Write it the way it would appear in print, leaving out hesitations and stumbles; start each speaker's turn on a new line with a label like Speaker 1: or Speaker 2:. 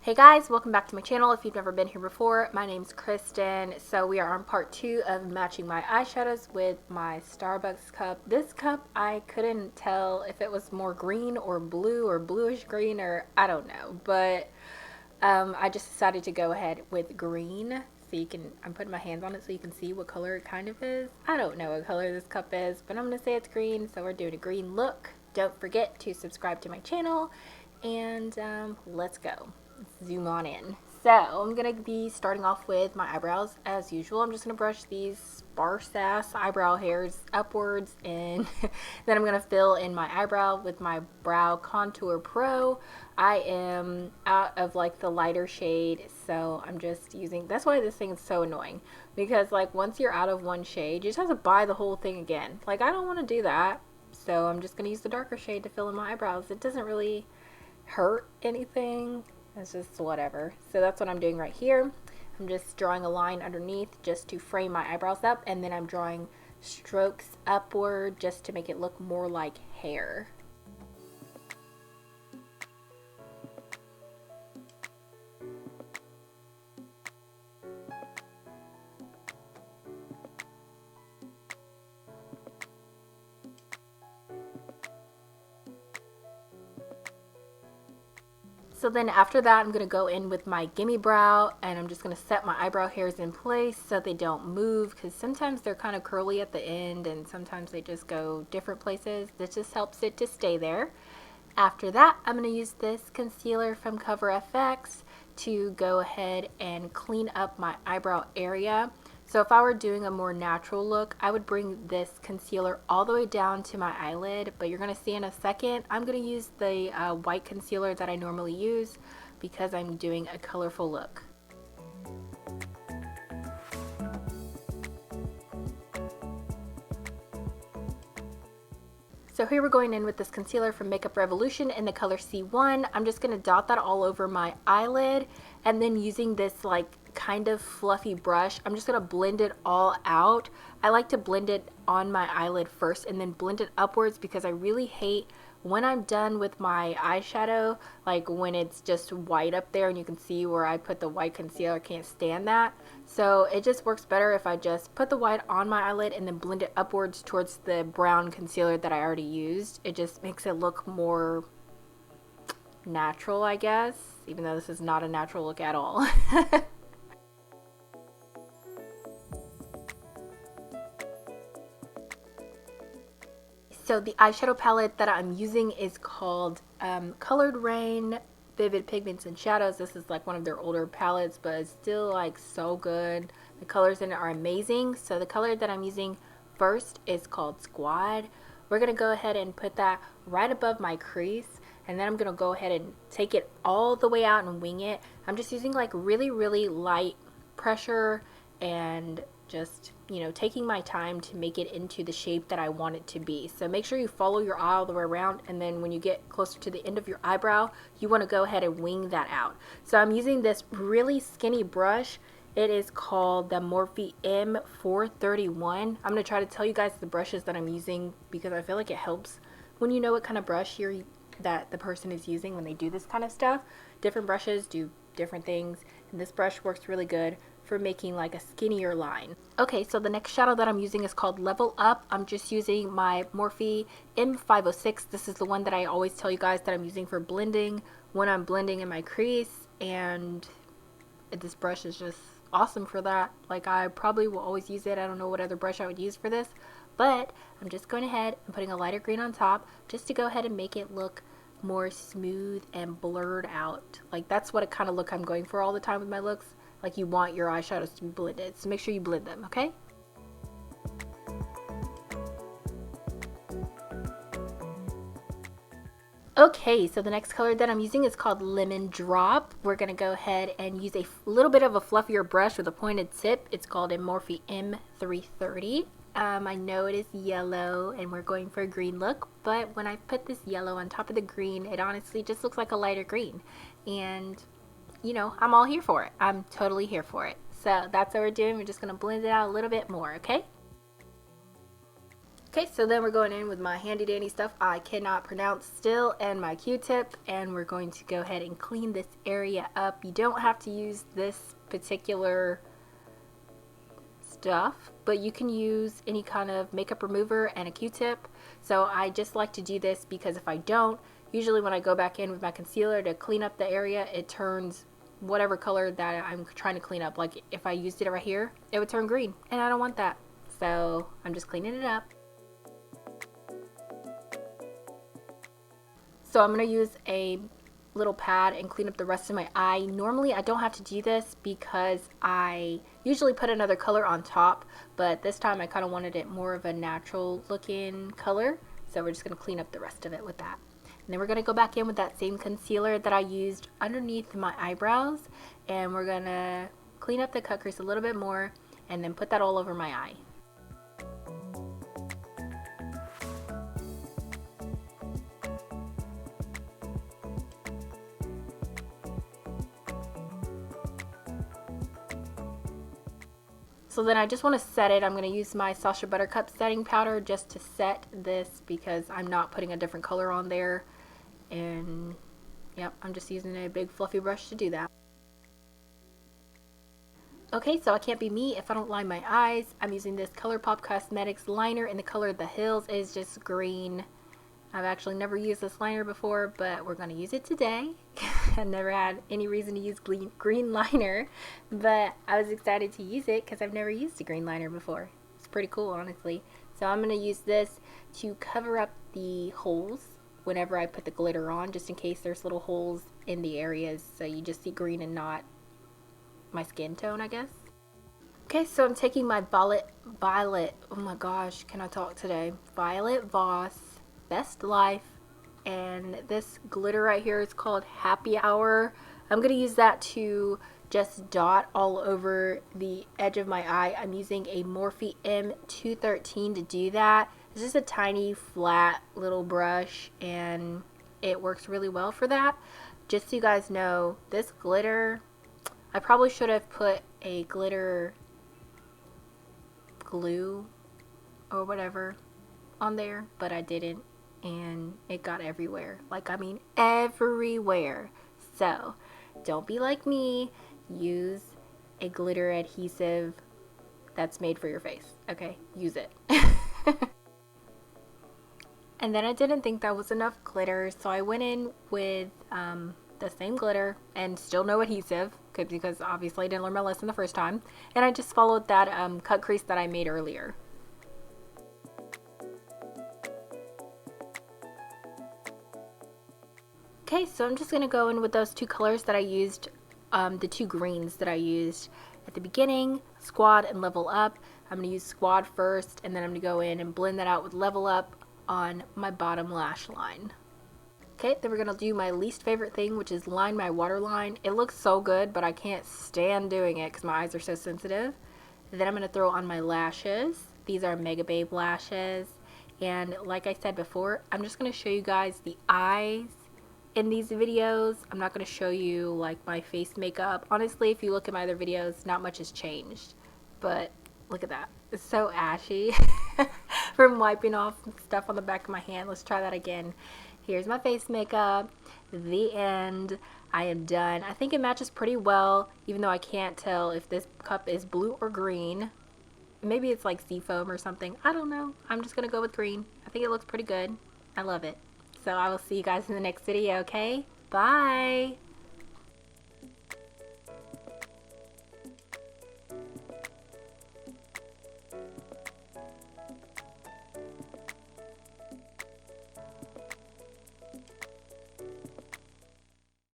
Speaker 1: Hey guys, welcome back to my channel. If you've never been here before, my name's Kristen. So we are on part 2 of matching my eyeshadows with my Starbucks cup. This cup, I couldn't tell if it was more green or blue or bluish green or I don't know, but I just decided to go ahead with green. So you can, I'm putting my hands on it so you can see what color it kind of is. I don't know what color this cup is, but I'm going to say it's green, so we're doing a green look. Don't forget to subscribe to my channel, and let's go. Zoom on in. So I'm gonna be starting off with my eyebrows as usual. I'm just gonna brush these sparse ass eyebrow hairs upwards, and then I'm gonna fill in my eyebrow with my Brow Contour Pro. I am out of like the lighter shade, so I'm just using, that's why this thing is so annoying, because like once you're out of one shade you just have to buy the whole thing again. Like I don't want to do that, so I'm just gonna use the darker shade to fill in my eyebrows. It doesn't really hurt anything. It's just whatever. So that's what I'm doing right here. I'm just drawing a line underneath just to frame my eyebrows up, and then I'm drawing strokes upward just to make it look more like hair. So then after that, I'm going to go in with my Gimme brow, and I'm just going to set my eyebrow hairs in place so they don't move, because sometimes they're kind of curly at the end and sometimes they just go different places. This just helps it to stay there. After that, I'm going to use this concealer from CoverFx to go ahead and clean up my eyebrow area. So if I were doing a more natural look, I would bring this concealer all the way down to my eyelid, but you're going to see in a second, I'm going to use the white concealer that I normally use because I'm doing a colorful look. So here we're going in with this concealer from Makeup Revolution in the color C1. I'm just going to dot that all over my eyelid, and then using this like kind of fluffy brush, I'm just going to blend it all out. I like to blend it on my eyelid first and then blend it upwards, because I really hate when I'm done with my eyeshadow, like when it's just white up there and you can see where I put the white concealer. I can't stand that. So it just works better if I just put the white on my eyelid and then blend it upwards towards the brown concealer that I already used. It just makes it look more natural, I guess, even though this is not a natural look at all. So the eyeshadow palette that I'm using is called Colored Rain Vivid Pigments and Shadows. This is like one of their older palettes, but it's still like so good. The colors in it are amazing. So the color that I'm using first is called Squad. We're going to go ahead and put that right above my crease, and then I'm going to go ahead and take it all the way out and wing it. I'm just using like really light pressure and just, you know, taking my time to make it into the shape that I want it to be. So make sure you follow your eye all the way around, and then when you get closer to the end of your eyebrow, you want to go ahead and wing that out. So I'm using this really skinny brush. It is called the Morphe M431. I'm going to try to tell you guys the brushes that I'm using, because I feel like it helps when you know what kind of brush that the person is using when they do this kind of stuff. Different brushes do different things, and this brush works really good for making like a skinnier line. Okay, so the next shadow that I'm using is called Level Up. I'm just using my Morphe M506. This is the one that I always tell you guys that I'm using for blending when I'm blending in my crease, and this brush is just awesome for that. Like I probably will always use it. I don't know what other brush I would use for this, but I'm just going ahead and putting a lighter green on top just to go ahead and make it look more smooth and blurred out. Like that's what kind of look I'm going for all the time with my looks. Like you want your eyeshadows to be blended, so make sure you blend them, okay? Okay, so the next color that I'm using is called Lemon Drop. We're going to go ahead and use a little bit of a fluffier brush with a pointed tip. It's called a Morphe M330. I know it is yellow and we're going for a green look, but when I put this yellow on top of the green, it honestly just looks like a lighter green. And you know, I'm all here for it. I'm totally here for it. So that's what we're doing. We're just going to blend it out a little bit more, okay? Okay, so then we're going in with my handy dandy stuff I cannot pronounce still and my Q-tip, and we're going to go ahead and clean this area up. You don't have to use this particular stuff, but you can use any kind of makeup remover and a Q-tip. So I just like to do this because if I don't, usually when I go back in with my concealer to clean up the area, it turns whatever color that I'm trying to clean up. Like if I used it right here, it would turn green, and I don't want that. So I'm just cleaning it up. So I'm going to use a little pad and clean up the rest of my eye. Normally I don't have to do this because I usually put another color on top, but this time I kind of wanted it more of a natural looking color. So we're just going to clean up the rest of it with that. And then we're going to go back in with that same concealer that I used underneath my eyebrows, and we're going to clean up the cut crease a little bit more and then put that all over my eye. So then I just want to set it. I'm going to use my Sacha Buttercup setting powder just to set this because I'm not putting a different color on there. And yep, I'm just using a big fluffy brush to do that. Okay, so I can't be me if I don't line my eyes. I'm using this Colourpop Cosmetics liner in the color The Hills. Is just green. I've actually never used this liner before, but we're going to use it today. I've never had any reason to use green liner, but I was excited to use it because I've never used a green liner before. It's pretty cool, honestly. So I'm going to use this to cover up the holes whenever I put the glitter on, just in case there's little holes in the areas so you just see green and not my skin tone, I guess. Okay, so I'm taking my Violet, oh my gosh, can I talk today? Violet Voss Best Life, and this glitter right here is called Happy Hour. I'm going to use that to just dot all over the edge of my eye. I'm using a Morphe M213 to do that. It's just a tiny flat little brush and it works really well for that. Just so you guys know, this glitter, I probably should have put a glitter glue or whatever on there, but I didn't, and it got everywhere. Like, I mean everywhere. So don't be like me. Use a glitter adhesive that's made for your face. Okay, use it. And then I didn't think that was enough glitter, so I went in with the same glitter and still no adhesive because obviously I didn't learn my lesson the first time, and I just followed that cut crease that I made earlier. Okay, so I'm just going to go in with those two colors that I used, the two greens that I used at the beginning, Squad and Level Up. I'm going to use Squad first, and then I'm going to go in and blend that out with Level Up on my bottom lash line. Okay, then we're going to do my least favorite thing, which is line my waterline. It looks so good, but I can't stand doing it because my eyes are so sensitive. And then I'm going to throw on my lashes. These are Mega Babe lashes. And like I said before, I'm just going to show you guys the eyes in these videos. I'm not going to show you like my face makeup. Honestly, if you look at my other videos, not much has changed. But look at that. It's so ashy from wiping off stuff on the back of my hand. Let's try that again. Here's my face makeup. The end. I am done. I think it matches pretty well, even though I can't tell if this cup is blue or green. Maybe it's like seafoam or something. I don't know. I'm just going to go with green. I think it looks pretty good. I love it. So I will see you guys in the next video, okay? Bye!